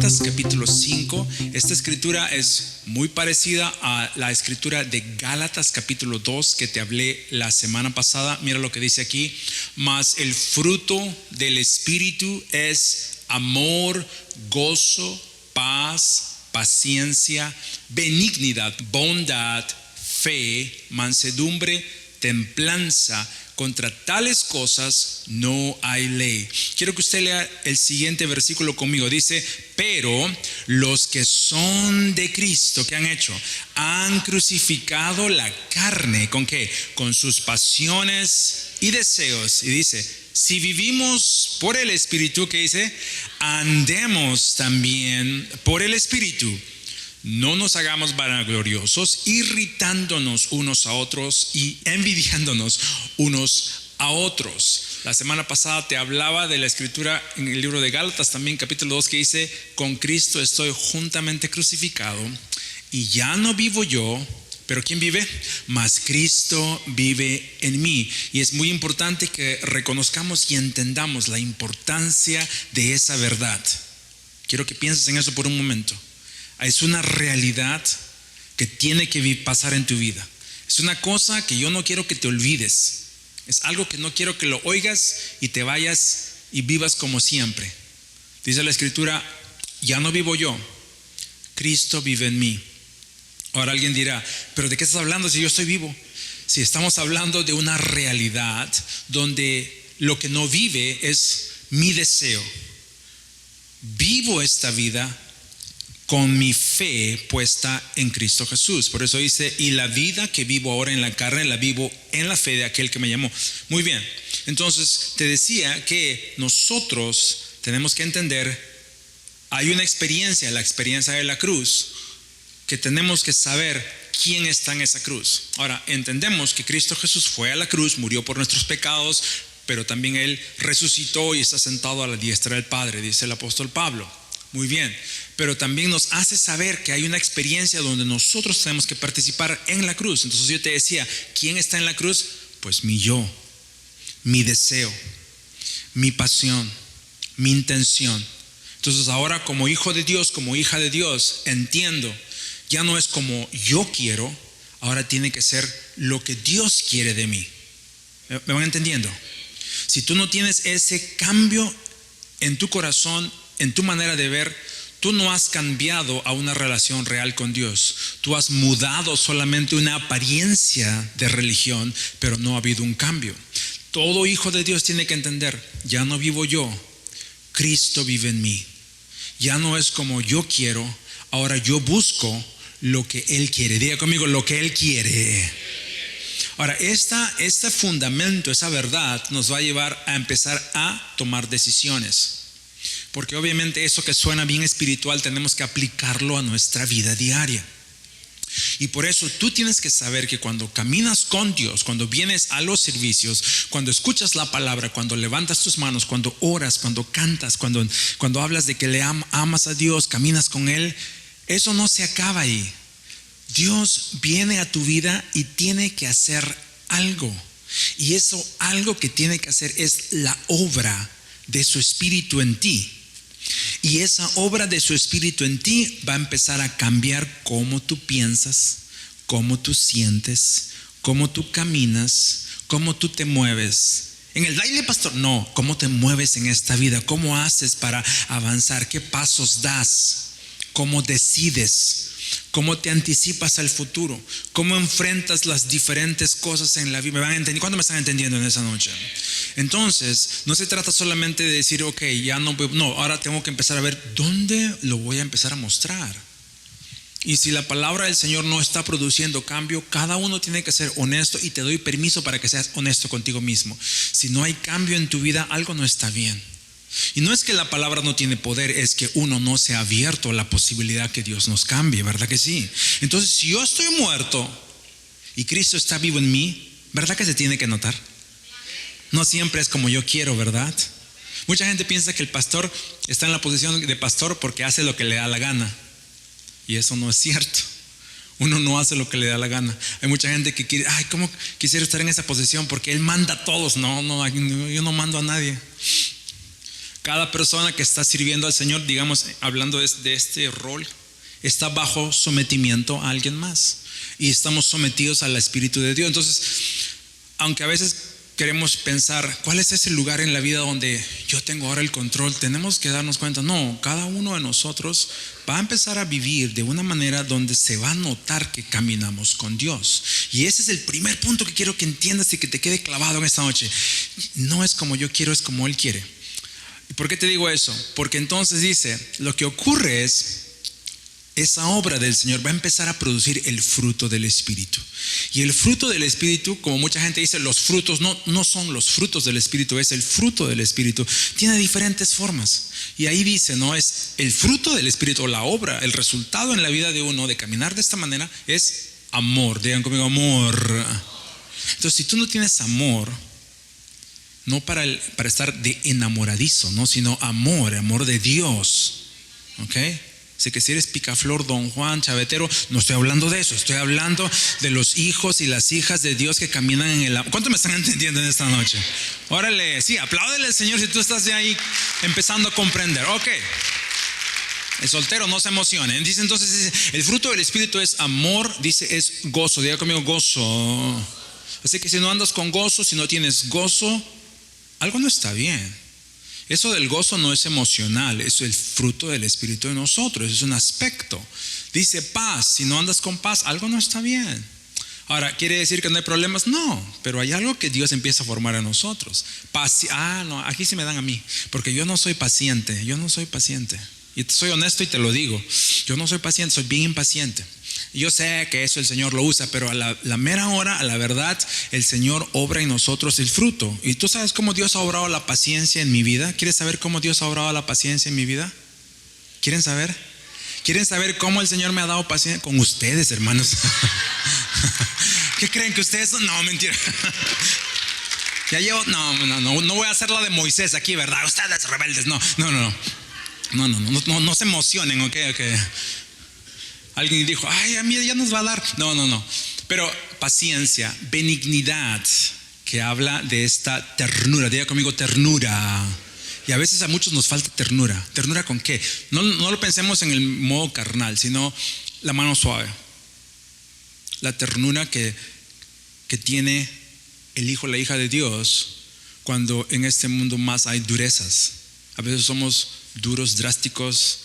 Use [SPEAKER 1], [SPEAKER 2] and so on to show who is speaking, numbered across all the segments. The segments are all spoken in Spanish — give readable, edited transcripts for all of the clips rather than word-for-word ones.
[SPEAKER 1] Gálatas capítulo 5. Esta escritura es muy parecida a la escritura de Gálatas capítulo 2 que te hablé la semana pasada. Mira lo que dice aquí: mas el fruto del Espíritu es amor, gozo, paz, paciencia, benignidad, bondad, fe, mansedumbre, templanza. Contra tales cosas no hay ley. Quiero que usted lea el siguiente versículo conmigo. Dice: pero los que son de Cristo, ¿qué han hecho? Han crucificado la carne. ¿Con qué? Con sus pasiones y deseos. Y dice: si vivimos por el Espíritu, ¿qué dice? Andemos también por el Espíritu. No nos hagamos vanagloriosos, irritándonos unos a otros y envidiándonos unos a otros. La semana pasada te hablaba de la escritura en el libro de Gálatas, también capítulo 2, que dice: con Cristo estoy juntamente crucificado, y ya no vivo yo, pero ¿quién vive? Mas Cristo vive en mí. Y es muy importante que reconozcamos y entendamos la importancia de esa verdad. Quiero que pienses en eso por un momento. Es una realidad que tiene que pasar en tu vida. Es una cosa que yo no quiero que te olvides. Es algo que no quiero que lo oigas y te vayas y vivas como siempre. Dice la escritura: ya no vivo yo, Cristo vive en mí. Ahora alguien dirá: ¿pero de qué estás hablando si yo estoy vivo? Si estamos hablando de una realidad donde lo que no vive es mi deseo. Vivo esta vida con mi fe puesta en Cristo Jesús. Por eso dice: y la vida que vivo ahora en la carne, la vivo en la fe de aquel que me llamó. Muy bien, entonces te decía que nosotros tenemos que entender, hay una experiencia, la experiencia de la cruz, que tenemos que saber quién está en esa cruz. Ahora, entendemos que Cristo Jesús fue a la cruz, murió por nuestros pecados, pero también Él resucitó y está sentado a la diestra del Padre, dice el apóstol Pablo. Muy bien, pero también nos hace saber que hay una experiencia donde nosotros tenemos que participar en la cruz. Entonces yo te decía, ¿quién está en la cruz? Pues mi yo, mi deseo, mi pasión, mi intención. Entonces ahora, como hijo de Dios, como hija de Dios, entiendo, ya no es como yo quiero, ahora tiene que ser lo que Dios quiere de mí. ¿Me van entendiendo? Si tú no tienes ese cambio en tu corazón, en tu manera de ver, tú no has cambiado a una relación real con Dios. Tú has mudado solamente una apariencia de religión, pero no ha habido un cambio. Todo hijo de Dios tiene que entender: ya no vivo yo, Cristo vive en mí. Ya no es como yo quiero, ahora yo busco lo que Él quiere. Diga conmigo: lo que Él quiere. Ahora, este fundamento, esa verdad nos va a llevar a empezar a tomar decisiones. Porque obviamente eso que suena bien espiritual tenemos que aplicarlo a nuestra vida diaria. Y por eso tú tienes que saber que cuando caminas con Dios, cuando vienes a los servicios, cuando escuchas la palabra, cuando levantas tus manos, cuando oras, cuando cantas, cuando hablas de que le amas a Dios, caminas con Él, eso no se acaba ahí. Dios viene a tu vida y tiene que hacer algo. Y eso algo que tiene que hacer es la obra de su Espíritu en ti. Y esa obra de su Espíritu en ti va a empezar a cambiar cómo tú piensas, cómo tú sientes, cómo tú caminas, cómo tú te mueves. En el baile, pastor, no, cómo te mueves en esta vida, cómo haces para avanzar, qué pasos das, cómo decides, cómo te anticipas al futuro, cómo enfrentas las diferentes cosas en la vida. ¿Me van a entender? ¿Cuándo me están entendiendo en esa noche? Entonces, no se trata solamente de decir, ok, ya no, ahora tengo que empezar a ver dónde lo voy a empezar a mostrar. Y si la palabra del Señor no está produciendo cambio, cada uno tiene que ser honesto, y te doy permiso para que seas honesto contigo mismo. Si no hay cambio en tu vida, algo no está bien. Y no es que la palabra no tiene poder, es que uno no se ha abierto a la posibilidad que Dios nos cambie, ¿verdad que sí? Entonces, si yo estoy muerto y Cristo está vivo en mí, ¿verdad que se tiene que notar? No siempre es como yo quiero, ¿verdad? Mucha gente piensa que el pastor está en la posición de pastor porque hace lo que le da la gana. Y eso no es cierto. Uno no hace lo que le da la gana. Hay mucha gente que quiere, ¿cómo quisiera estar en esa posición? Porque Él manda a todos. No, yo no mando a nadie. Cada persona que está sirviendo al Señor, digamos, hablando de este rol, está bajo sometimiento a alguien más. Y estamos sometidos al Espíritu de Dios. Entonces, aunque a veces queremos pensar, ¿cuál es ese lugar en la vida donde yo tengo ahora el control? Tenemos que darnos cuenta, no, cada uno de nosotros va a empezar a vivir de una manera donde se va a notar que caminamos con Dios. Y ese es el primer punto que quiero que entiendas y que te quede clavado en esta noche. No es como yo quiero, es como Él quiere. ¿Y por qué te digo eso? Porque entonces dice, lo que ocurre es, esa obra del Señor va a empezar a producir el fruto del Espíritu. Y el fruto del Espíritu, como mucha gente dice, los frutos no son los frutos del Espíritu, es el fruto del Espíritu. Tiene diferentes formas. Y ahí dice, no es el fruto del Espíritu, la obra, el resultado en la vida de uno de caminar de esta manera es amor. Digan conmigo, amor. Entonces, si tú no tienes amor, no para estar de enamoradizo, ¿no? Sino amor de Dios. ¿Ok? Así que si eres picaflor, don Juan, chavetero, no estoy hablando de eso. Estoy hablando de los hijos y las hijas de Dios que caminan en el amor. ¿Cuántos me están entendiendo en esta noche? Órale, sí, apláudele al Señor si tú estás de ahí empezando a comprender. Ok. El soltero no se emocione. Dice entonces, el fruto del Espíritu es amor, dice es gozo. Diga conmigo, gozo. Así que si no andas con gozo, si no tienes gozo, algo no está bien. Eso del gozo no es emocional, es el fruto del Espíritu de nosotros, es un aspecto. Dice paz, si no andas con paz, algo no está bien. Ahora, ¿quiere decir que no hay problemas? No, pero hay algo que Dios empieza a formar en nosotros. No, aquí sí me dan a mí, porque yo no soy paciente. Y soy honesto y te lo digo, yo no soy paciente, soy bien impaciente. Yo sé que eso el Señor lo usa, pero a la mera hora, a la verdad, el Señor obra en nosotros el fruto. ¿Y tú sabes cómo Dios ha obrado la paciencia en mi vida? ¿Quieres saber cómo Dios ha obrado la paciencia en mi vida? ¿Quieren saber? ¿Quieren saber cómo el Señor me ha dado paciencia? Con ustedes, hermanos. ¿Qué creen que ustedes son? No, mentira. Ya llevo, no voy a hacer la de Moisés aquí, ¿verdad? Ustedes rebeldes, no se emocionen, ok. Alguien dijo, ay, a mí ya nos va a dar. No. Pero paciencia, benignidad, que habla de esta ternura. Diga conmigo, ternura. Y a veces a muchos nos falta ternura. ¿Ternura con qué? No lo pensemos en el modo carnal, sino la mano suave. La ternura que tiene el hijo, la hija de Dios, cuando en este mundo más hay durezas. A veces somos duros, drásticos,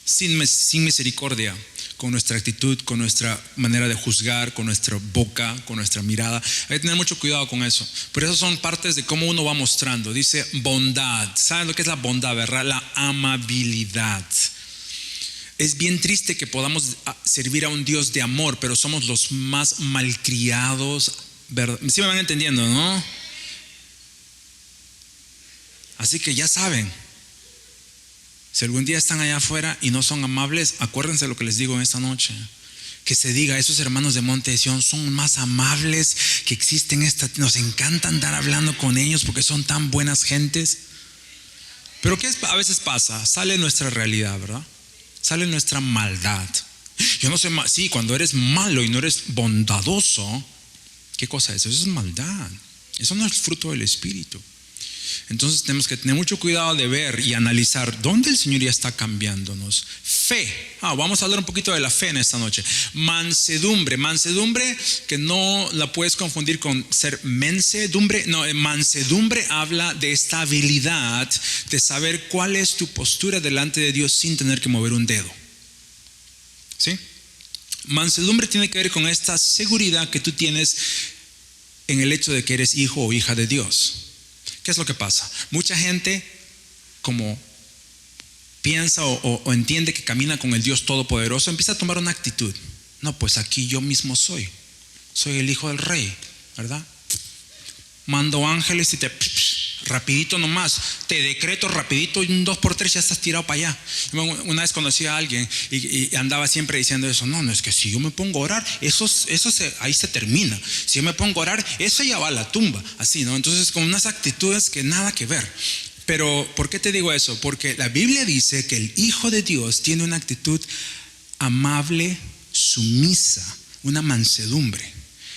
[SPEAKER 1] sin misericordia, con nuestra actitud, con nuestra manera de juzgar, con nuestra boca, con nuestra mirada. Hay que tener mucho cuidado con eso. Pero esas son partes de cómo uno va mostrando. Dice bondad. ¿Saben lo que es la bondad, verdad? La amabilidad. Es bien triste que podamos servir a un Dios de amor, pero somos los más malcriados, ¿verdad? ¿Sí me van entendiendo, no? Así que ya saben, si algún día están allá afuera y no son amables, acuérdense lo que les digo en esta noche. Que se diga, esos hermanos de Monte de Sion son más amables que existen. Nos encanta andar hablando con ellos porque son tan buenas gentes. Pero ¿qué a veces pasa? Sale nuestra realidad, ¿verdad? Sale nuestra maldad. Yo no soy sí, cuando eres malo y no eres bondadoso, ¿qué cosa es? Eso es maldad. Eso no es fruto del Espíritu. Entonces tenemos que tener mucho cuidado de ver y analizar dónde el Señor ya está cambiándonos. Fe. Vamos a hablar un poquito de la fe en esta noche. Mansedumbre que no la puedes confundir con ser mensedumbre. No, mansedumbre habla de esta habilidad de saber cuál es tu postura delante de Dios sin tener que mover un dedo. ¿Sí? Mansedumbre tiene que ver con esta seguridad que tú tienes en el hecho de que eres hijo o hija de Dios. ¿Qué es lo que pasa? Mucha gente como piensa o entiende que camina con el Dios Todopoderoso, empieza a tomar una actitud. No, pues aquí yo mismo soy el hijo del rey, ¿verdad? Mando ángeles y rapidito nomás, te decreto rapidito, y un 2x3 ya estás tirado para allá. Una vez conocí a alguien y andaba siempre diciendo eso. No, es que si yo me pongo a orar, ahí se termina. Si yo me pongo a orar, eso ya va a la tumba. Así, ¿no? Entonces con unas actitudes que nada que ver. Pero ¿por qué te digo eso? Porque la Biblia dice que el Hijo de Dios tiene una actitud amable, sumisa, una mansedumbre.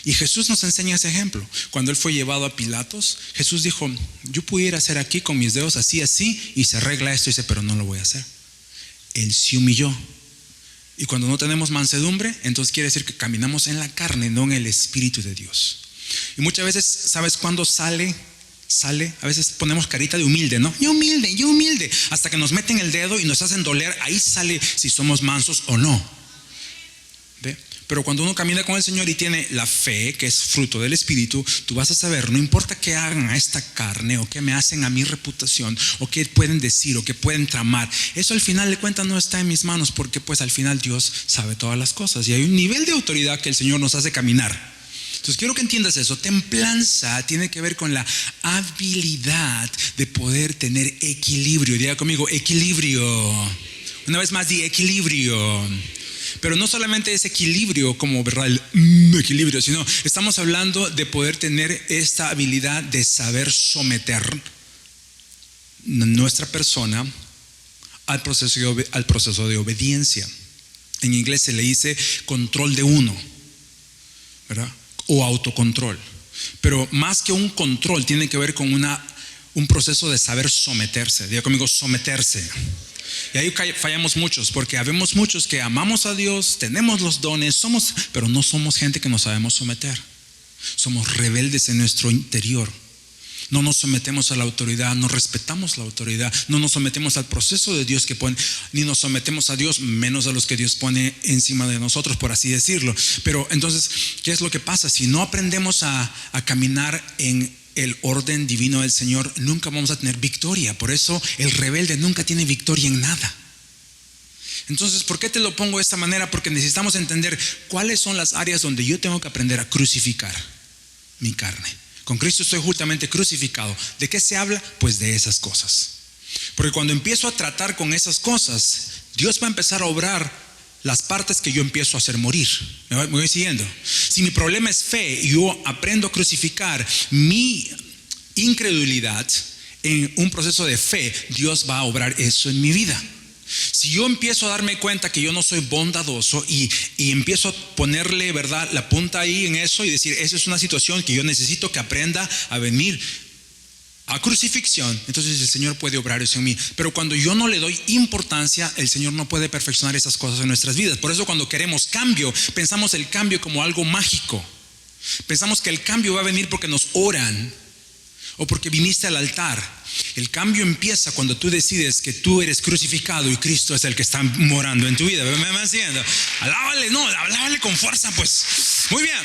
[SPEAKER 1] Y Jesús nos enseña ese ejemplo. Cuando Él fue llevado a Pilatos, Jesús dijo: yo pudiera hacer aquí con mis dedos así, así, y se arregla esto. Y dice: pero no lo voy a hacer. Él se humilló. Y cuando no tenemos mansedumbre, entonces quiere decir que caminamos en la carne, no en el Espíritu de Dios. Y muchas veces, ¿sabes cuándo sale? A veces ponemos carita de humilde, ¿no? Yo humilde. Hasta que nos meten el dedo y nos hacen doler, ahí sale si somos mansos o no. ¿Ve? Pero cuando uno camina con el Señor y tiene la fe, que es fruto del Espíritu, tú vas a saber, no importa qué hagan a esta carne, o qué me hacen a mi reputación, o qué pueden decir, o qué pueden tramar, eso al final de cuentas no está en mis manos, porque pues al final Dios sabe todas las cosas. Y hay un nivel de autoridad que el Señor nos hace caminar. Entonces quiero que entiendas eso. Templanza tiene que ver con la habilidad de poder tener equilibrio. Diga conmigo: equilibrio. Una vez más, di equilibrio. Pero no solamente es equilibrio como, ¿verdad?, el equilibrio, sino estamos hablando de poder tener esta habilidad de saber someter nuestra persona al proceso de obediencia. En inglés se le dice control de uno, ¿verdad?, o autocontrol. Pero más que un control, tiene que ver con un proceso de saber someterse. Diga conmigo: someterse. Y ahí fallamos muchos, porque habemos muchos que amamos a Dios, tenemos los dones, pero no somos gente que nos sabemos someter. Somos rebeldes en nuestro interior. No nos sometemos a la autoridad, no respetamos la autoridad, no nos sometemos al proceso de Dios que pone, ni nos sometemos a Dios, menos a los que Dios pone encima de nosotros, por así decirlo. Pero entonces, ¿qué es lo que pasa? Si no aprendemos a caminar en el orden divino del Señor, nunca vamos a tener victoria. Por eso el rebelde nunca tiene victoria en nada. Entonces, ¿por qué te lo pongo de esta manera? Porque necesitamos entender cuáles son las áreas donde yo tengo que aprender a crucificar mi carne. Con Cristo estoy justamente crucificado. ¿De qué se habla? Pues de esas cosas. Porque cuando empiezo a tratar con esas cosas, Dios va a empezar a obrar las partes que yo empiezo a hacer morir. ¿Me voy siguiendo? Si mi problema es fe y yo aprendo a crucificar mi incredulidad en un proceso de fe, Dios va a obrar eso en mi vida. Si yo empiezo a darme cuenta que yo no soy bondadoso y empiezo a ponerle, ¿verdad?, la punta ahí en eso y decir: esa es una situación que yo necesito que aprenda a venir a crucifixión, entonces el Señor puede obrar eso en mí. Pero cuando yo no le doy importancia, el Señor no puede perfeccionar esas cosas en nuestras vidas. Por eso cuando queremos cambio, pensamos el cambio como algo mágico. Pensamos que el cambio va a venir porque nos oran o porque viniste al altar. El cambio empieza cuando tú decides que tú eres crucificado y Cristo es el que está morando en tu vida. ¿Me van siguiendo? Alábale con fuerza, pues. Muy bien.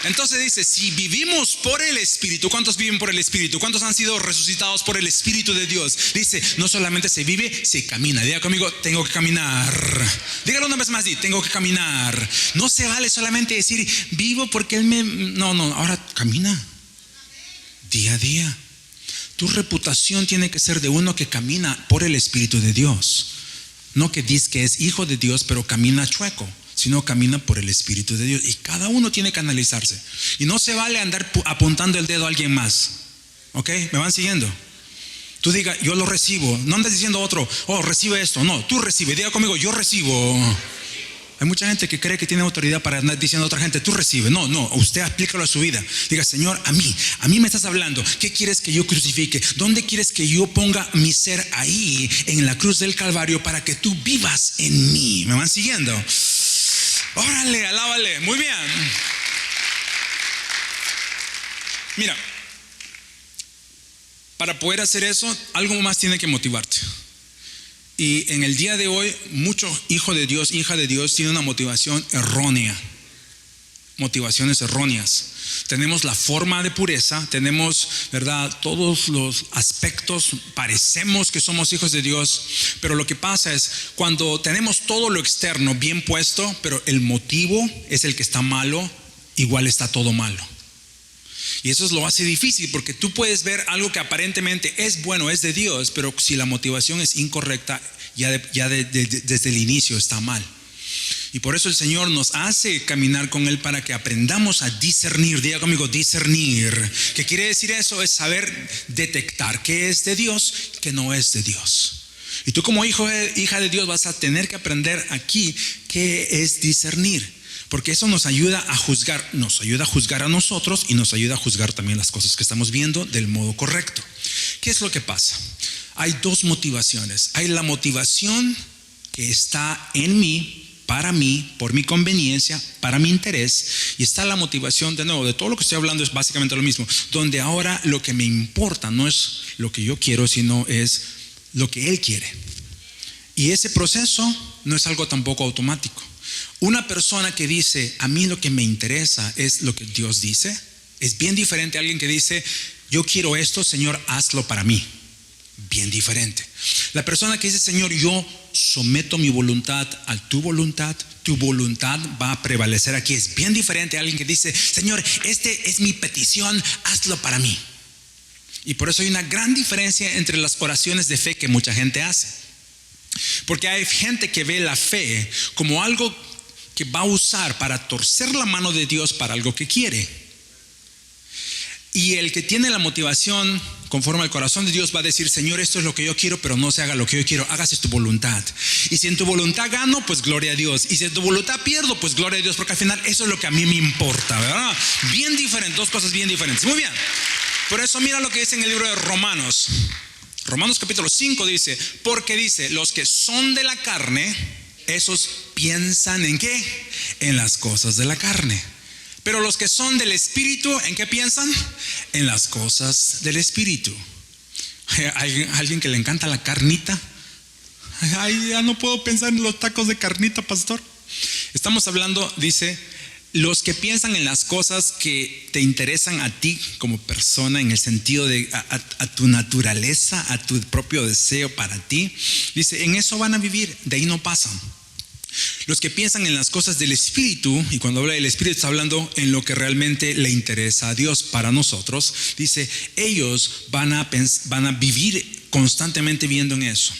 [SPEAKER 1] Entonces dice: si vivimos por el Espíritu. ¿Cuántos viven por el Espíritu? ¿Cuántos han sido resucitados por el Espíritu de Dios? Dice: no solamente se vive, se camina. Diga conmigo: tengo que caminar. Dígalo una vez más: tengo que caminar. No se vale solamente decir vivo porque Él me... No, ahora camina día a día. Tu reputación tiene que ser de uno que camina por el Espíritu de Dios. No que dice que es hijo de Dios pero camina chueco, sino camina por el Espíritu de Dios. Y cada uno tiene que analizarse. Y no se vale andar apuntando el dedo a alguien más. ¿Ok? ¿Me van siguiendo? Tú diga: yo lo recibo. No andes diciendo a otro: oh, recibe esto. No, tú recibe. Diga conmigo: yo recibo. Hay mucha gente que cree que tiene autoridad para andar diciendo a otra gente: tú recibe. No, usted aplícalo a su vida. Diga: Señor, a mí me estás hablando. ¿Qué quieres que yo crucifique? ¿Dónde quieres que yo ponga mi ser? Ahí en la cruz del Calvario, para que tú vivas en mí. ¿Me van siguiendo? Órale, alábale. Muy bien. Mira, para poder hacer eso, algo más tiene que motivarte. Y en el día de hoy, mucho hijo de Dios, hija de Dios, tiene una motivación errónea. Motivaciones erróneas. Tenemos la forma de pureza, tenemos, ¿verdad?, todos los aspectos, parecemos que somos hijos de Dios, pero lo que pasa es cuando tenemos todo lo externo bien puesto, pero el motivo es el que está malo, igual está todo malo. Y eso lo hace difícil, porque tú puedes ver algo que aparentemente es bueno, es de Dios, pero si la motivación es incorrecta, desde el inicio está mal. Y por eso el Señor nos hace caminar con Él, para que aprendamos a discernir. Diga conmigo: discernir. ¿Qué quiere decir eso? Es saber detectar qué es de Dios, qué no es de Dios. Y tú como hija de Dios vas a tener que aprender aquí qué es discernir. Porque eso nos ayuda a juzgar a nosotros y nos ayuda a juzgar también las cosas que estamos viendo del modo correcto. ¿Qué es lo que pasa? Hay dos motivaciones. Hay la motivación que está en mí, para mí, por mi conveniencia, para mi interés, y está la motivación, de nuevo, de todo lo que estoy hablando es básicamente lo mismo, donde ahora lo que me importa no es lo que yo quiero, sino es lo que Él quiere. Y ese proceso no es algo tampoco automático. Una persona que dice, a mí lo que me interesa es lo que Dios dice, es bien diferente a alguien que dice, yo quiero esto, Señor, hazlo para mí. Bien diferente. La persona que dice, Señor, yo someto mi voluntad a tu voluntad va a prevalecer aquí. Es bien diferente a alguien que dice, Señor, este es mi petición, hazlo para mí. Y por eso hay una gran diferencia entre las oraciones de fe que mucha gente hace. Porque hay gente que ve la fe como algo que va a usar para torcer la mano de Dios para algo que quiere. Y el que tiene la motivación conforme al corazón de Dios va a decir, Señor, esto es lo que yo quiero, pero no se haga lo que yo quiero, hágase tu voluntad. Y si en tu voluntad gano, pues gloria a Dios. Y si en tu voluntad pierdo, pues gloria a Dios, porque al final eso es lo que a mí me importa, ¿verdad? Bien diferente, dos cosas bien diferentes. Muy bien. Por eso mira lo que dice en el libro de Romanos. Romanos capítulo 5 dice, porque dice, los que son de la carne, esos piensan ¿en qué? En las cosas de la carne. Pero los que son del Espíritu, ¿en qué piensan? En las cosas del Espíritu. ¿Hay alguien que le encanta la carnita? Ay, ya no puedo pensar en los tacos de carnita, pastor. Estamos hablando, dice, los que piensan en las cosas que te interesan a ti como persona, en el sentido de a tu naturaleza, a tu propio deseo para ti. Dice, en eso van a vivir, de ahí no pasan. Los que piensan en las cosas del Espíritu, y cuando habla del Espíritu está hablando en lo que realmente le interesa a Dios para nosotros, dice, ellos van a vivir constantemente viendo en eso.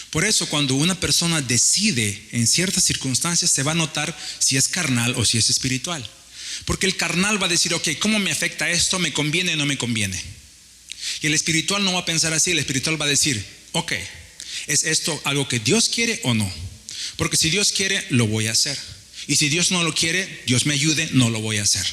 [SPEAKER 1] Por eso cuando una persona decide en ciertas circunstancias se va a notar si es carnal o si es espiritual. Porque el carnal va a decir, ok, ¿cómo me afecta esto? ¿Me conviene o no me conviene? Y el espiritual no va a pensar así, el espiritual va a decir, ok, ¿es esto algo que Dios quiere o no? Porque si Dios quiere, lo voy a hacer. Y si Dios no lo quiere, Dios me ayude, no lo voy a hacer.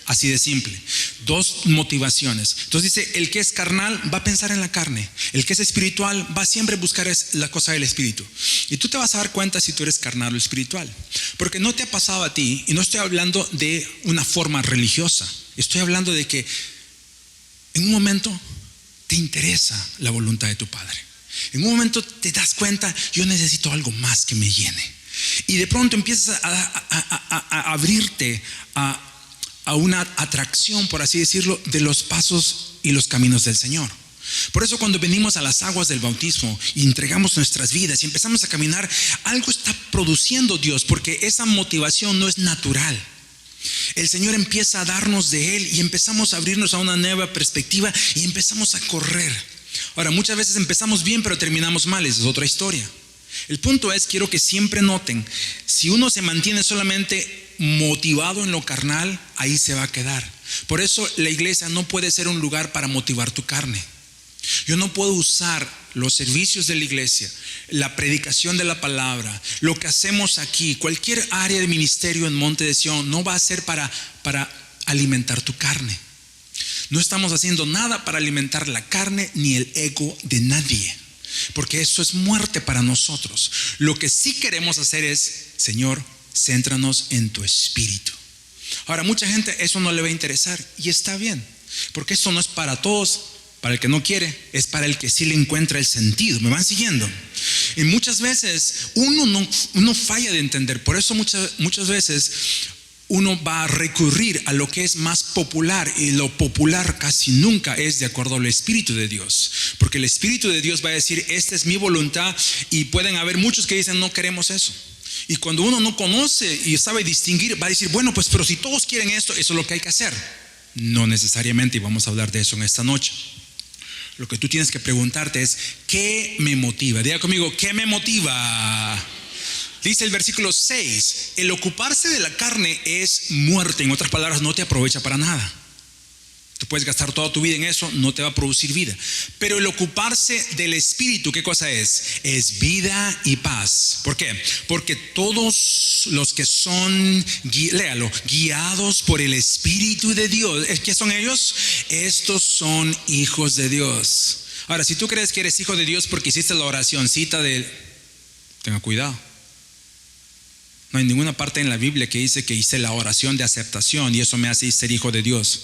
[SPEAKER 1] Así de simple. Dos motivaciones. Entonces dice, el que es carnal va a pensar en la carne. El que es espiritual va a siempre buscar la cosa del espíritu. Y tú te vas a dar cuenta si tú eres carnal o espiritual. Porque no te ha pasado a ti, y no estoy hablando de una forma religiosa. Estoy hablando de que en un momento te interesa la voluntad de tu Padre. En un momento te das cuenta, yo necesito algo más que me llene. Y de pronto empiezas a abrirte a una atracción, por así decirlo, de los pasos y los caminos del Señor. Por eso cuando venimos a las aguas del bautismo y entregamos nuestras vidas y empezamos a caminar, algo está produciendo Dios, porque esa motivación no es natural. El Señor empieza a darnos de Él y empezamos a abrirnos a una nueva perspectiva y empezamos a correr. Ahora, muchas veces empezamos bien pero terminamos mal, esa es otra historia. El punto es, quiero que siempre noten, si uno se mantiene solamente motivado en lo carnal, ahí se va a quedar. Por eso la iglesia no puede ser un lugar para motivar tu carne. Yo no puedo usar los servicios de la iglesia, la predicación de la palabra, lo que hacemos aquí, cualquier área de ministerio en Monte de Sion, no va a ser para alimentar tu carne. No estamos haciendo nada para alimentar la carne ni el ego de nadie, porque eso es muerte para nosotros. Lo que sí queremos hacer es, Señor, céntranos en tu espíritu. Ahora, mucha gente eso no le va a interesar, y está bien, porque esto no es para todos. Para el que no quiere, es para el que sí le encuentra el sentido. ¿Me van siguiendo? Y muchas veces uno falla de entender. Por eso muchas veces uno va a recurrir a lo que es más popular, y lo popular casi nunca es de acuerdo al Espíritu de Dios, porque el Espíritu de Dios va a decir, esta es mi voluntad, y pueden haber muchos que dicen, no queremos eso. Y cuando uno no conoce y sabe distinguir, va a decir, bueno, pues pero si todos quieren esto, eso es lo que hay que hacer. No necesariamente, y vamos a hablar de eso en esta noche. Lo que tú tienes que preguntarte es, ¿qué me motiva? Diga conmigo, ¿qué me motiva? Dice el versículo 6, el ocuparse de la carne es muerte. En otras palabras, no te aprovecha para nada. Tú puedes gastar toda tu vida en eso, no te va a producir vida. Pero el ocuparse del Espíritu, ¿qué cosa es? Es vida y paz. ¿Por qué? Porque todos los que son, léalo, guiados por el Espíritu de Dios, ¿qué son ellos? Estos son hijos de Dios. Ahora, si tú crees que eres hijo de Dios porque hiciste la oracioncita tenga cuidado. No hay ninguna parte en la Biblia que dice que hice la oración de aceptación y eso me hace ser hijo de Dios.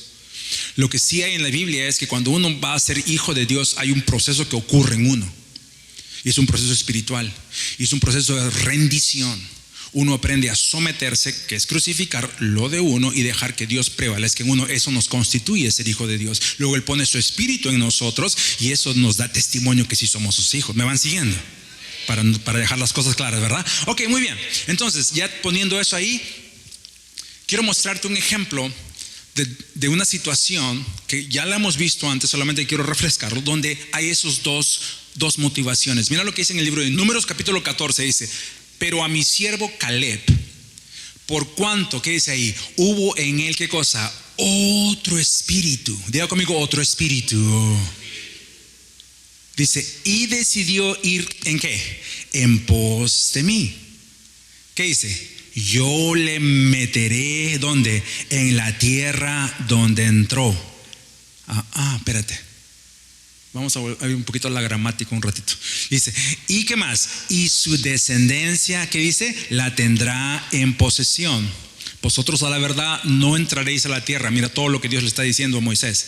[SPEAKER 1] Lo que sí hay en la Biblia es que cuando uno va a ser hijo de Dios, hay un proceso que ocurre en uno. Y es un proceso espiritual. Y es un proceso de rendición. Uno aprende a someterse, que es crucificar lo de uno y dejar que Dios prevalezca en uno. Eso nos constituye ser hijo de Dios. Luego Él pone su espíritu en nosotros y eso nos da testimonio que sí somos sus hijos. ¿Me van siguiendo? Para dejar las cosas claras, ¿verdad? Ok, muy bien. Entonces, ya poniendo eso ahí, quiero mostrarte un ejemplo de una situación que ya la hemos visto antes, solamente quiero refrescarlo, donde hay esos dos motivaciones. Mira lo que dice en el libro de Números capítulo 14, dice: pero a mi siervo Caleb, por cuanto, ¿qué dice ahí? Hubo en él, ¿qué cosa? Otro espíritu. Diga conmigo, otro espíritu. Dice, y decidió ir ¿en qué? En pos de mí. ¿Qué dice? Yo le meteré, ¿dónde? En la tierra donde entró. Espérate. Vamos a ver un poquito la gramática un ratito. Dice, ¿y qué más? Y su descendencia, ¿qué dice? La tendrá en posesión. Vosotros a la verdad no entraréis a la tierra. Mira todo lo que Dios le está diciendo a Moisés.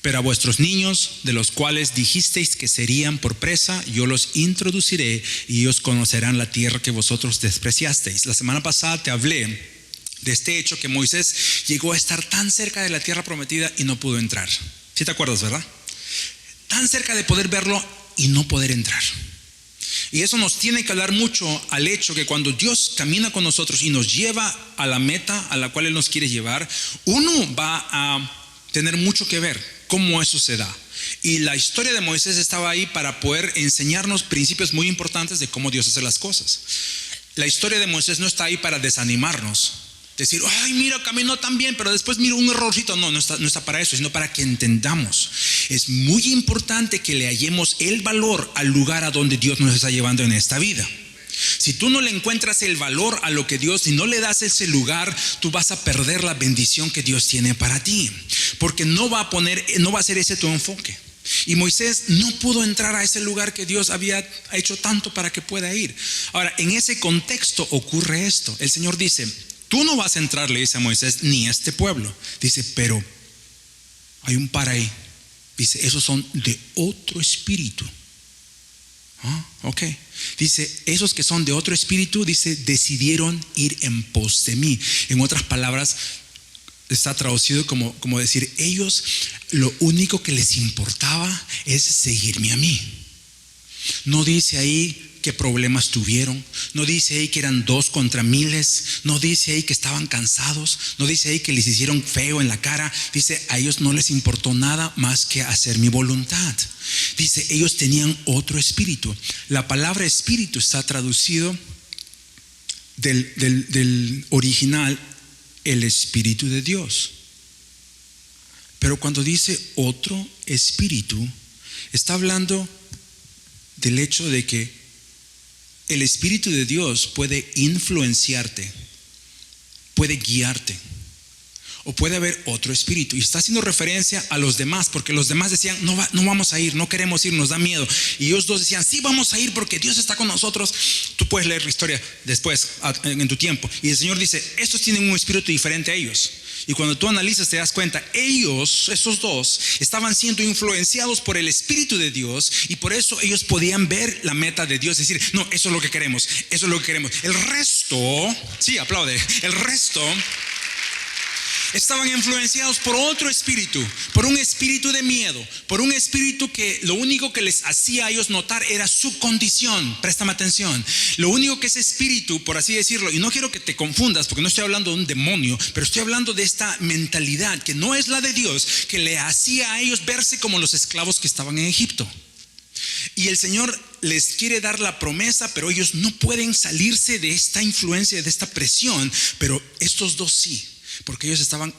[SPEAKER 1] Pero a vuestros niños, de los cuales dijisteis que serían por presa, yo los introduciré y ellos conocerán la tierra que vosotros despreciasteis. La semana pasada te hablé de este hecho que Moisés llegó a estar tan cerca de la tierra prometida y no pudo entrar. ¿Sí te acuerdas, verdad? Tan cerca de poder verlo y no poder entrar. Y eso nos tiene que hablar mucho al hecho que cuando Dios camina con nosotros y nos lleva a la meta a la cual Él nos quiere llevar, uno va a tener mucho que ver cómo eso se da. Y la historia de Moisés estaba ahí para poder enseñarnos principios muy importantes de cómo Dios hace las cosas. La historia de Moisés no está ahí para desanimarnos, decir, ay, mira, caminó tan bien, pero después mira un errorcito. No está para eso, sino para que entendamos. Es muy importante que le hallemos el valor al lugar a donde Dios nos está llevando en esta vida. Si tú no le encuentras el valor a lo que Dios, si no le das ese lugar, tú vas a perder la bendición que Dios tiene para ti, porque no va a ser ese tu enfoque. Y Moisés no pudo entrar a ese lugar que Dios había hecho tanto para que pueda ir. Ahora, en ese contexto ocurre esto. El Señor dice, tú no vas a entrar, le dice a Moisés, ni a este pueblo. Dice, pero hay un par ahí. Dice, esos son de otro espíritu. Ok. Dice, esos que son de otro espíritu, dice, decidieron ir en pos de mí. En otras palabras, está traducido como decir, ellos lo único que les importaba es seguirme a mí. No dice ahí qué problemas tuvieron, no dice ahí que eran 2 contra miles, no dice ahí que estaban cansados, no dice ahí que les hicieron feo en la cara. Dice, a ellos no les importó nada más que hacer mi voluntad. Dice, ellos tenían otro espíritu. La palabra espíritu está traducido del original, el Espíritu de Dios. Pero cuando dice otro espíritu, está hablando del hecho de que el Espíritu de Dios puede influenciarte, puede guiarte, o puede haber otro espíritu. Y está haciendo referencia a los demás, porque los demás decían, no vamos a ir, no queremos ir, nos da miedo. Y ellos dos decían, sí, vamos a ir porque Dios está con nosotros. Tú puedes leer la historia después, en tu tiempo. Y el Señor dice, estos tienen un espíritu diferente a ellos. Y cuando tú analizas te das cuenta, esos dos estaban siendo influenciados por el Espíritu de Dios, y por eso ellos podían ver la meta de Dios, decir, no, eso es lo que queremos, eso es lo que queremos. El resto, sí, aplaude, el resto estaban influenciados por otro espíritu, por un espíritu de miedo, por un espíritu que lo único que les hacía a ellos notar era su condición. Préstame atención. Lo único que ese espíritu, por así decirlo, y no quiero que te confundas porque no estoy hablando de un demonio, pero estoy hablando de esta mentalidad que no es la de Dios, que le hacía a ellos verse como los esclavos que estaban en Egipto. Y el Señor les quiere dar la promesa, pero ellos no pueden salirse de esta influencia, de esta presión. Pero estos dos sí, porque ellos estaban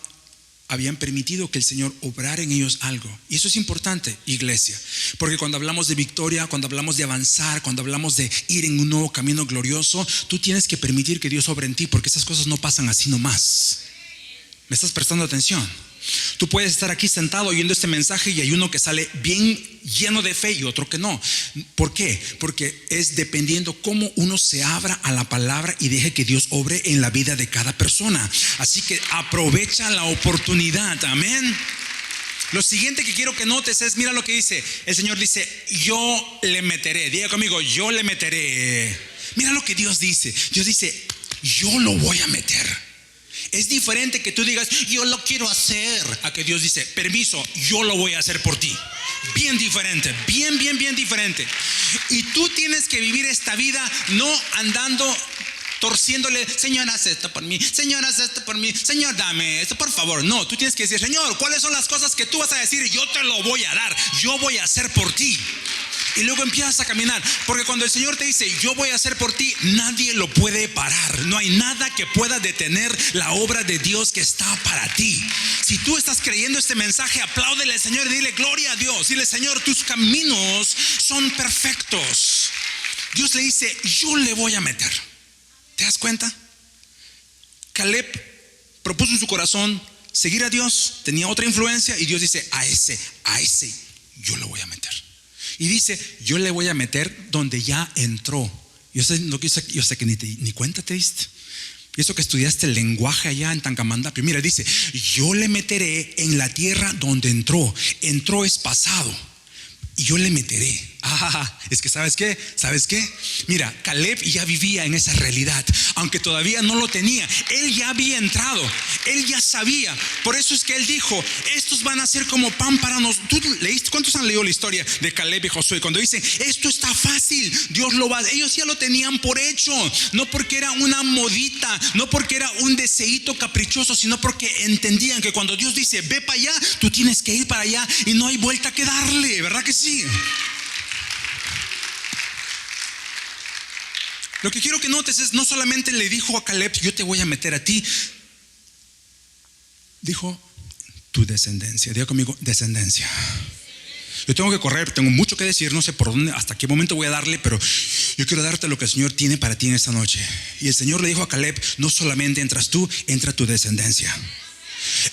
[SPEAKER 1] habían permitido que el Señor obrara en ellos algo. Y eso es importante, iglesia, porque cuando hablamos de victoria, cuando hablamos de avanzar, cuando hablamos de ir en un nuevo camino glorioso, tú tienes que permitir que Dios obre en ti, porque esas cosas no pasan así nomás. ¿Me estás prestando atención? Tú puedes estar aquí sentado oyendo este mensaje y hay uno que sale bien lleno de fe y otro que no. ¿Por qué? Porque es dependiendo cómo uno se abra a la palabra y deje que Dios obre en la vida de cada persona. Así que aprovecha la oportunidad. Amén. Lo siguiente que quiero que notes es, mira lo que dice. El Señor dice, yo le meteré. Diga conmigo, yo le meteré. Mira lo que Dios dice. Dios dice, yo lo voy a meter. Es diferente que tú digas, yo lo quiero hacer, a que Dios dice, permiso, yo lo voy a hacer por ti. Bien diferente, bien diferente. Y tú tienes que vivir esta vida no andando torciéndole, Señor, haz esto por mí, Señor, haz esto por mí, Señor, dame esto, por favor. No, tú tienes que decir, Señor, ¿cuáles son las cosas que tú vas a decir? Yo te lo voy a dar, yo voy a hacer por ti. Y luego empiezas a caminar, porque cuando el Señor te dice, yo voy a hacer por ti, nadie lo puede parar. No hay nada que pueda detener la obra de Dios que está para ti. Si tú estás creyendo este mensaje, apláudele al Señor y dile, gloria a Dios. Dile, Señor, tus caminos son perfectos. Dios le dice, yo le voy a meter. ¿Te das cuenta? Caleb propuso en su corazón seguir a Dios, tenía otra influencia, y Dios dice, a ese yo lo voy a meter. Y dice, yo le voy a meter donde ya entró. Yo sé que ni cuenta te diste. Y eso que estudiaste el lenguaje allá en Tangamandapio. Mira, dice, yo le meteré en la tierra donde entró. Entró es pasado. Y yo le meteré. Es que ¿sabes qué? Mira, Caleb ya vivía en esa realidad, aunque todavía no lo tenía. Él ya había entrado, él ya sabía. Por eso es que él dijo, estos van a ser como pan para nosotros. ¿Tú leíste? ¿Cuántos han leído la historia de Caleb y Josué? Cuando dicen, esto está fácil, Dios lo va a... Ellos ya lo tenían por hecho. No porque era una modita, no porque era un deseíto caprichoso, sino porque entendían que cuando Dios dice, ve para allá, tú tienes que ir para allá y no hay vuelta que darle. ¿Verdad que sí? Lo que quiero que notes es, no solamente le dijo a Caleb, yo te voy a meter a ti. Dijo, tu descendencia. Diga conmigo, descendencia. Yo tengo que correr, tengo mucho que decir, no sé por dónde, hasta qué momento voy a darle, pero yo quiero darte lo que el Señor tiene para ti en esta noche. Y el Señor le dijo a Caleb, no solamente entras tú, entra tu descendencia.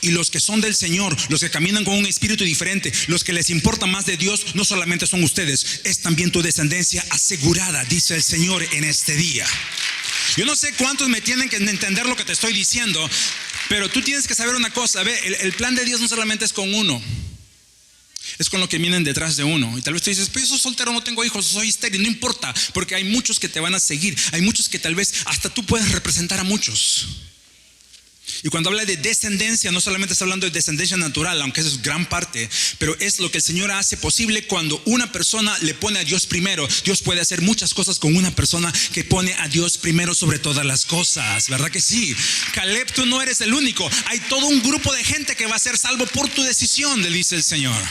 [SPEAKER 1] Y los que son del Señor, los que caminan con un espíritu diferente, los que les importa más de Dios, no solamente son ustedes, es también tu descendencia asegurada, dice el Señor en este día. Yo no sé cuántos me tienen que entender lo que te estoy diciendo, pero tú tienes que saber una cosa. El plan de Dios no solamente es con uno, es con lo que vienen detrás de uno. Y tal vez tú dices, pues yo soy soltero, no tengo hijos, soy estéril. No importa, porque hay muchos que te van a seguir. Hay muchos que tal vez hasta tú puedes representar a muchos. Y cuando habla de descendencia, no solamente está hablando de descendencia natural, aunque eso es gran parte, pero es lo que el Señor hace posible cuando una persona le pone a Dios primero. Dios puede hacer muchas cosas con una persona que pone a Dios primero sobre todas las cosas. ¿Verdad que sí? Caleb, tú no eres el único. Hay todo un grupo de gente que va a ser salvo por tu decisión, le dice el Señor.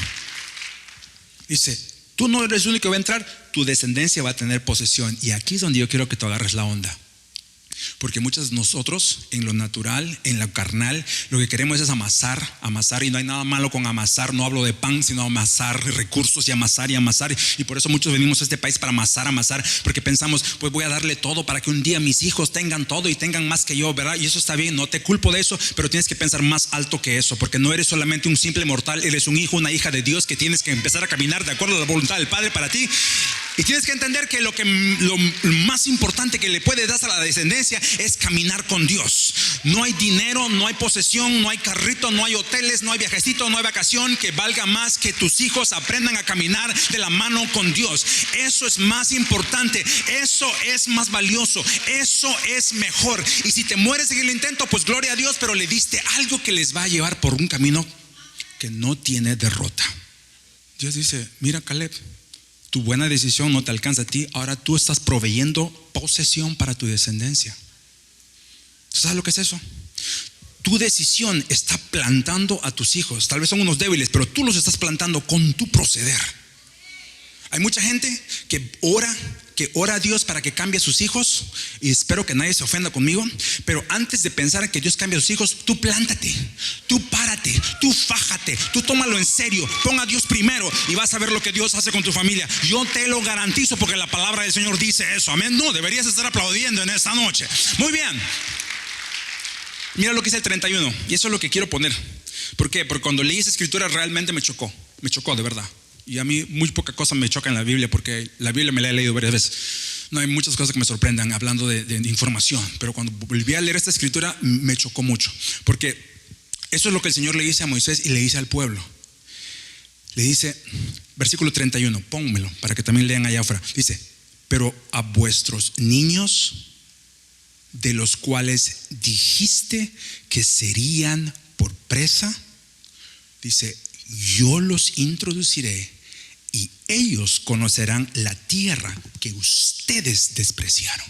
[SPEAKER 1] Dice, tú no eres el único que va a entrar, tu descendencia va a tener posesión. Y aquí es donde yo quiero que tú agarres la onda. Porque muchos de nosotros en lo natural, en lo carnal, lo que queremos es amasar, y no hay nada malo con amasar. No hablo de pan, sino amasar recursos y amasar. Y por eso muchos venimos a este país para amasar, porque pensamos, pues voy a darle todo para que un día mis hijos tengan todo y tengan más que yo, ¿verdad? Y eso está bien, no te culpo de eso, pero tienes que pensar más alto que eso, porque no eres solamente un simple mortal, eres un hijo, una hija de Dios que tienes que empezar a caminar de acuerdo a la voluntad del Padre para ti. Y tienes que entender que lo más importante que le puedes dar a la descendencia es caminar con Dios. No hay dinero, no hay posesión, no hay carrito, no hay hoteles, no hay viajecito, no hay vacación que valga más que tus hijos aprendan a caminar de la mano con Dios. Eso es más importante, eso es más valioso, eso es mejor. Y si te mueres en el intento, pues gloria a Dios, pero le diste algo que les va a llevar por un camino que no tiene derrota. Dios dice, mira Caleb, tu buena decisión no te alcanza a ti, ahora tú estás proveyendo posesión para tu descendencia. ¿Sabes lo que es eso? Tu decisión está plantando a tus hijos. Tal vez son unos débiles, pero tú los estás plantando con tu proceder. Hay mucha gente que ora, que ora a Dios para que cambie a sus hijos, y espero que nadie se ofenda conmigo, pero antes de pensar en que Dios cambie a sus hijos, tú plántate, tú párate, tú fájate, tú tómalo en serio, pon a Dios primero y vas a ver lo que Dios hace con tu familia. Yo te lo garantizo porque la palabra del Señor dice eso. Amén. No, deberías estar aplaudiendo en esta noche. Muy bien. Mira lo que dice el 31, y eso es lo que quiero poner. ¿Por qué? Porque cuando leí esa escritura realmente me chocó de verdad. Y a mí muy poca cosa me choca en la Biblia, porque la Biblia me la he leído varias veces. No hay muchas cosas que me sorprendan hablando de información, pero cuando volví a leer esta escritura me chocó mucho, porque eso es lo que el Señor le dice a Moisés y le dice al pueblo. Le dice, versículo 31, pónmelo para que también lean allá afuera. Dice, pero a vuestros niños, de los cuales dijiste que serían por presa, dice, yo los introduciré y ellos conocerán la tierra que ustedes despreciaron.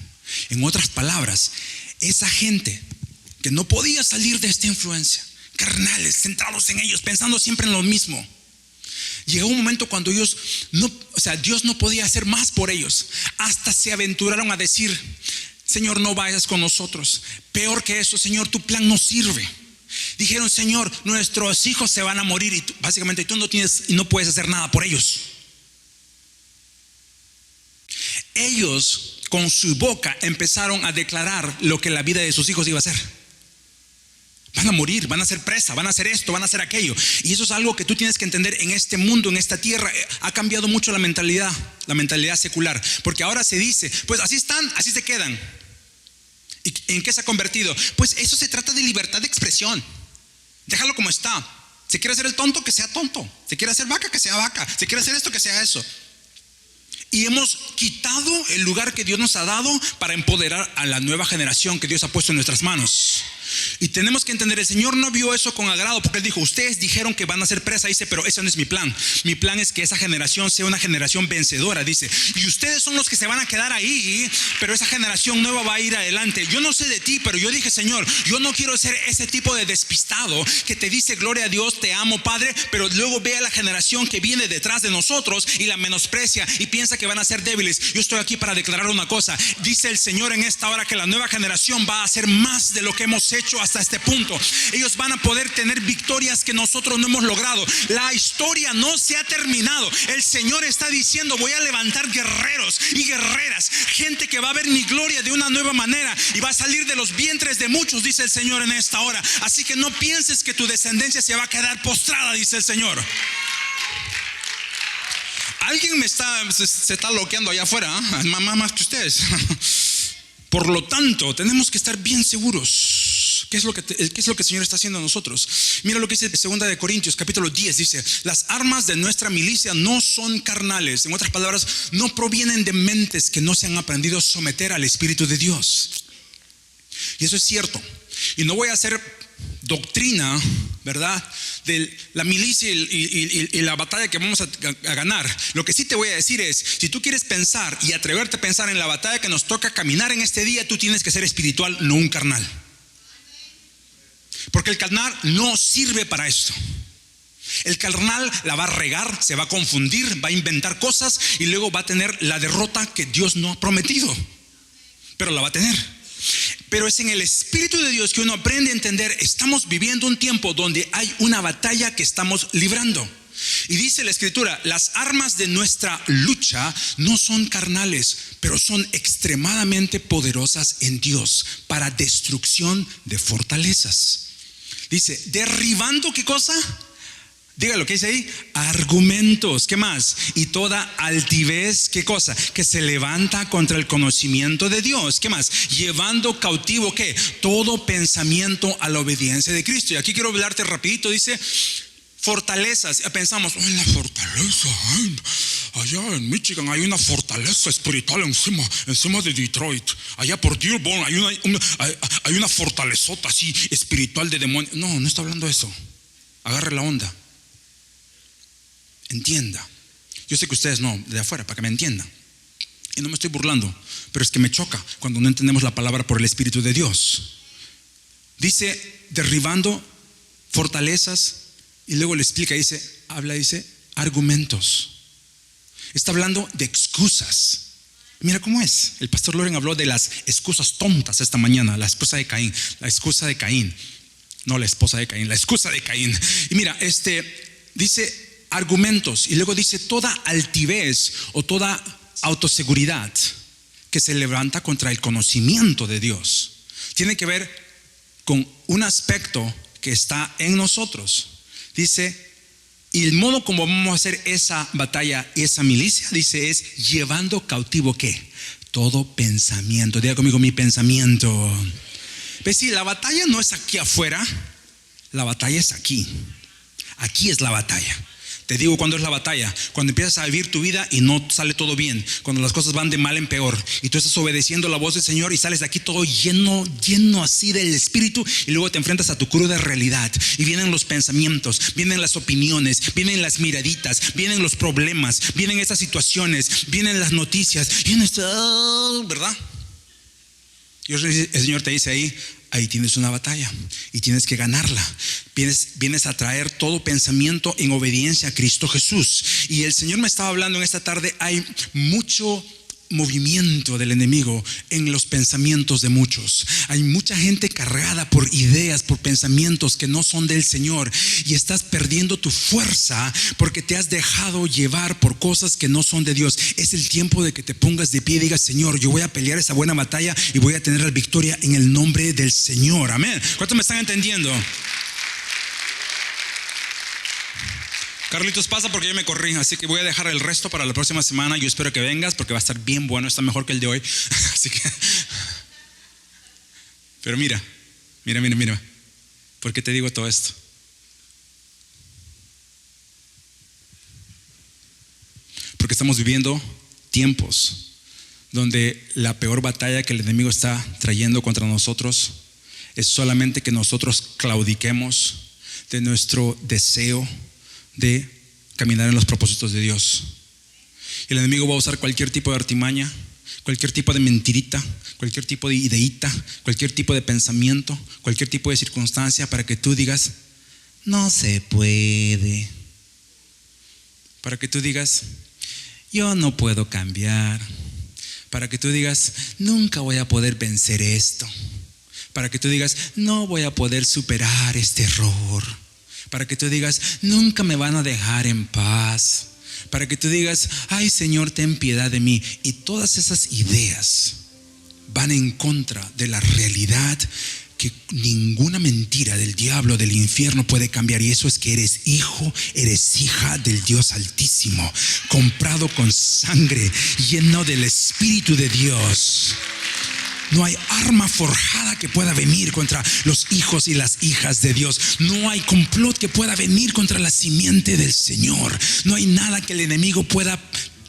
[SPEAKER 1] En otras palabras, esa gente que no podía salir de esta influencia, carnales, centrados en ellos, pensando siempre en lo mismo, llegó un momento cuando ellos Dios no podía hacer más por ellos. Hasta se aventuraron a decir, Señor, no vayas con nosotros. Peor que eso, Señor, tu plan no sirve. Dijeron, Señor, nuestros hijos se van a morir y básicamente tú no puedes hacer nada por ellos. Ellos con su boca empezaron a declarar lo que la vida de sus hijos iba a ser. Van a morir, van a ser presa, van a hacer esto, van a hacer aquello. Y eso es algo que tú tienes que entender en este mundo, en esta tierra. Ha cambiado mucho la mentalidad secular. Porque ahora se dice, pues así están, así se quedan. ¿Y en qué se ha convertido? Pues eso se trata de libertad de expresión. Déjalo como está. Si quiere hacer el tonto, que sea tonto. Si quiere hacer vaca, que sea vaca. Si quiere hacer esto, que sea eso. Y hemos quitado el lugar que Dios nos ha dado para empoderar a la nueva generación que Dios ha puesto en nuestras manos. Y tenemos que entender, el Señor no vio eso con agrado, porque Él dijo, ustedes dijeron que van a ser presa. Dice, pero ese no es mi plan. Mi plan es que esa generación sea una generación vencedora. Dice, y ustedes son los que se van a quedar ahí, pero esa generación nueva va a ir adelante. Yo no sé de ti, pero yo dije, Señor, yo no quiero ser ese tipo de despistado que te dice, gloria a Dios, te amo, Padre, pero luego ve a la generación que viene detrás de nosotros y la menosprecia y piensa que van a ser débiles. Yo estoy aquí para declarar una cosa. Dice el Señor en esta hora que la nueva generación va a hacer más de lo que hemos hecho hasta este punto. Ellos van a poder tener victorias que nosotros no hemos logrado. La historia no se ha terminado. El Señor está diciendo, voy a levantar guerreros y guerreras, gente que va a ver mi gloria de una nueva manera y va a salir de los vientres de muchos, dice el Señor en esta hora. Así que no pienses que tu descendencia se va a quedar postrada, dice el Señor. Alguien se está loqueando allá afuera, ¿eh? Más que ustedes. Por lo tanto, tenemos que estar bien seguros. ¿Qué es lo que el Señor está haciendo a nosotros? Mira lo que dice 2 Corintios capítulo 10. Dice, las armas de nuestra milicia no son carnales. En otras palabras, no provienen de mentes que no se han aprendido a someter al Espíritu de Dios. Y eso es cierto. Y no voy a hacer doctrina, ¿verdad?, de la milicia y la batalla que vamos a ganar. Lo que sí te voy a decir es, si tú quieres pensar y atreverte a pensar en la batalla que nos toca caminar en este día, tú tienes que ser espiritual, no un carnal. Porque el carnal no sirve para esto. El carnal la va a regar, se va a confundir, va a inventar cosas y luego va a tener la derrota que Dios no ha prometido, pero la va a tener. Pero es en el Espíritu de Dios que uno aprende a entender, estamos viviendo un tiempo donde hay una batalla que estamos librando. Y dice la Escritura, las armas de nuestra lucha no son carnales, pero son extremadamente poderosas en Dios para destrucción de fortalezas. Dice, derribando, ¿qué cosa? Diga lo que dice ahí, argumentos, ¿qué más? Y toda altivez, ¿qué cosa? Que se levanta contra el conocimiento de Dios, ¿qué más? Llevando cautivo, ¿qué? Todo pensamiento a la obediencia de Cristo. Y aquí quiero hablarte rapidito, dice, fortalezas. Pensamos, en la fortaleza, allá en Michigan hay una fortaleza espiritual encima de Detroit. Allá por Dearborn hay una fortalezota así espiritual de demonios. No está hablando de eso. Agarre la onda. Entienda. Yo sé que ustedes no, de afuera, para que me entiendan. Y no me estoy burlando, pero es que me choca cuando no entendemos la palabra por el Espíritu de Dios. Dice, derribando fortalezas, y luego le explica, dice, argumentos. Está hablando de excusas. Mira cómo es. El pastor Loren habló de las excusas tontas esta mañana. La excusa de Caín. La excusa de Caín. No la esposa de Caín, la excusa de Caín. Y mira, dice argumentos. Y luego dice toda altivez o toda autoseguridad que se levanta contra el conocimiento de Dios. Tiene que ver con un aspecto que está en nosotros. Dice, y el modo como vamos a hacer esa batalla y esa milicia, dice, es llevando cautivo ¿qué? Todo pensamiento. Diga conmigo, mi pensamiento. ¿Ves? Si la batalla no es aquí afuera, la batalla es aquí. Aquí es la batalla. Te digo cuándo es la batalla: cuando empiezas a vivir tu vida y no sale todo bien, cuando las cosas van de mal en peor y tú estás obedeciendo la voz del Señor y sales de aquí todo lleno así del Espíritu, y luego te enfrentas a tu cruda realidad y vienen los pensamientos, vienen las opiniones, vienen las miraditas, vienen los problemas, vienen esas situaciones, vienen las noticias, viene esto, ¿verdad? Y el Señor te dice ahí tienes una batalla y tienes que ganarla. Vienes a traer todo pensamiento en obediencia a Cristo Jesús. Y el Señor me estaba hablando en esta tarde. Hay mucho movimiento del enemigo en los pensamientos de muchos. Hay mucha gente cargada por ideas, por pensamientos que no son del Señor, y estás perdiendo tu fuerza porque te has dejado llevar por cosas que no son de Dios. Es el tiempo de que te pongas de pie y digas: Señor, yo voy a pelear esa buena batalla y voy a tener la victoria en el nombre del Señor. Amén. ¿Cuántos me están entendiendo? Carlitos, pasa porque yo me corrí, así que voy a dejar el resto para la próxima semana. Yo espero que vengas porque va a estar bien bueno, está mejor que el de hoy. Así que, pero mira. ¿Por qué te digo todo esto? Porque estamos viviendo tiempos donde la peor batalla que el enemigo está trayendo contra nosotros es solamente que nosotros claudiquemos de nuestro deseo de caminar en los propósitos de Dios. El enemigo va a usar cualquier tipo de artimaña, cualquier tipo de mentirita, cualquier tipo de ideita, cualquier tipo de pensamiento, cualquier tipo de circunstancia para que tú digas: no se puede. Para que tú digas: yo no puedo cambiar. Para que tú digas: nunca voy a poder vencer esto. Para que tú digas: no voy a poder superar este error. Para que tú digas: nunca me van a dejar en paz. Para que tú digas: ay, Señor, ten piedad de mí. Y todas esas ideas van en contra de la realidad que ninguna mentira del diablo, del infierno puede cambiar. Y eso es que eres hijo, eres hija del Dios Altísimo, comprado con sangre, lleno del Espíritu de Dios. No hay arma forjada que pueda venir contra los hijos y las hijas de Dios. No hay complot que pueda venir contra la simiente del Señor. No hay nada que el enemigo pueda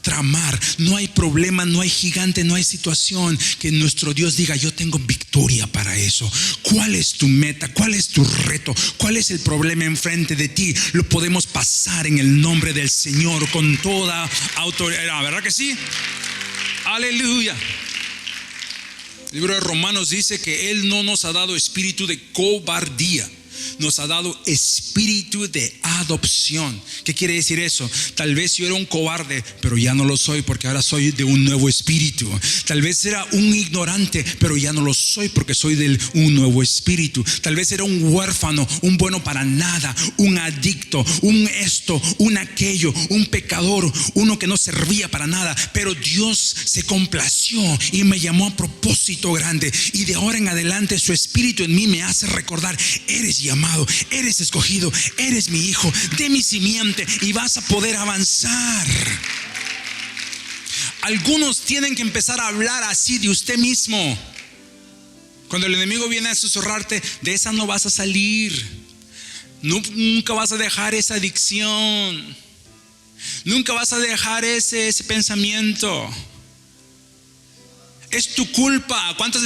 [SPEAKER 1] tramar. No hay problema, no hay gigante, no hay situación que nuestro Dios diga: yo tengo victoria para eso. ¿Cuál es tu meta? ¿Cuál es tu reto? ¿Cuál es el problema enfrente de ti? Lo podemos pasar en el nombre del Señor con toda autoridad. ¿Verdad que sí? Aleluya. El libro de Romanos dice que Él no nos ha dado espíritu de cobardía, nos ha dado espíritu de adopción. ¿Qué quiere decir eso? Tal vez yo era un cobarde, pero ya no lo soy porque ahora soy de un nuevo espíritu. Tal vez era un ignorante, pero ya no lo soy porque soy de un nuevo espíritu. Tal vez era un huérfano, un bueno para nada, un adicto, un esto, un aquello, un pecador, uno que no servía para nada, pero Dios se complació y me llamó a propósito grande, y de ahora en adelante su espíritu en mí me hace recordar: eres llamado, eres escogido, eres mi hijo, de mi simiente, y vas a poder avanzar. Algunos tienen que empezar a hablar así de usted mismo. Cuando el enemigo viene a susurrarte: de esa no vas a salir, nunca vas a dejar esa adicción, nunca vas a dejar ese pensamiento. Es tu culpa. ¿A cuántos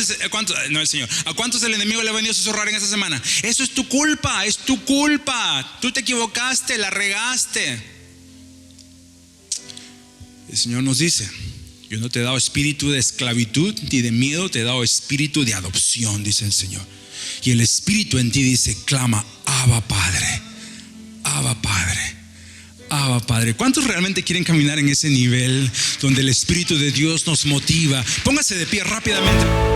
[SPEAKER 1] no, el Señor? ¿A cuántos el enemigo le ha venido a susurrar en esta semana? Eso es tu culpa, es tu culpa. Tú te equivocaste, la regaste. El Señor nos dice: yo no te he dado espíritu de esclavitud ni de miedo, te he dado espíritu de adopción, dice el Señor. Y el espíritu en ti dice: clama: Abba Padre, Abba Padre, Abba Padre. ¿Cuántos realmente quieren caminar en ese nivel donde el Espíritu de Dios nos motiva? Póngase de pie rápidamente.